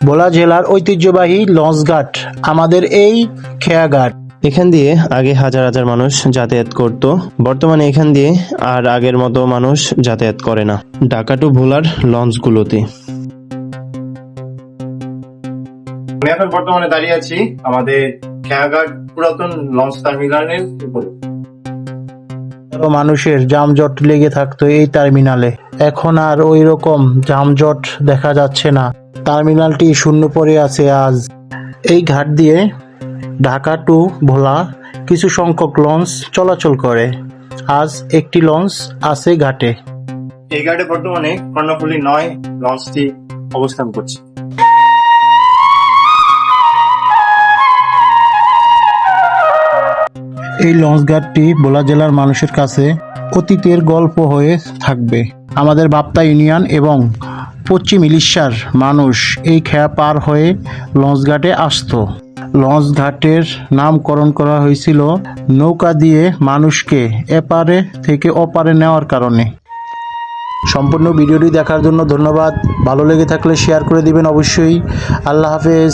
ভোলা জেলার ঐতিহ্যবাহী লঞ্চঘাট আমাদের এই খেয়াঘাট। এখান দিয়ে আগে হাজার হাজার মানুষ যাতায়াত করত, বর্তমানে এখান দিয়ে আর আগের মতো মানুষ যাতায়াত করে না ঢাকা টু ভোলার লঞ্চগুলোতে। আমি এখন বর্তমানে দাঁড়িয়ে আছি আমাদের খেয়াঘাট পুরাতন লঞ্চ টার্মিনালের উপরে। মানুষের যানজট লেগে থাকতো এই টার্মিনালে, এখন আর ওই রকম যানজট দেখা যাচ্ছে না। টার্মিনালটি শূন্য পড়ে আছে আজ। এই ঘাট দিয়ে ঢাকা টু ভোলা কিছু সংখ্যক লঞ্চ চলাচল করে। আজ একটি লঞ্চ আছে ঘাটে। এই ঘাটে বর্তমানে কর্ণফুলী 9 লঞ্চটি অবস্থান করছে। এই লঞ্চ ঘাটটি ভোলা জেলার মানুষের কাছে অতীতের গল্প হয়ে থাকবে। আমাদের বাপ্তা ইউনিয়ন এবং পশ্চিম ইলিশার মানুষ এই খেয়া পার হয়ে লঞ্চ ঘাটে আসতো। লঞ্চ ঘাটের নামকরণ করা হয়েছিল নৌকা দিয়ে মানুষকে এপারে থেকে ওপারে নেওয়ার কারণে। সম্পূর্ণ ভিডিওটি দেখার জন্য ধন্যবাদ। ভালো লেগে থাকলে শেয়ার করে দিবেন অবশ্যই। আল্লাহ হাফেজ।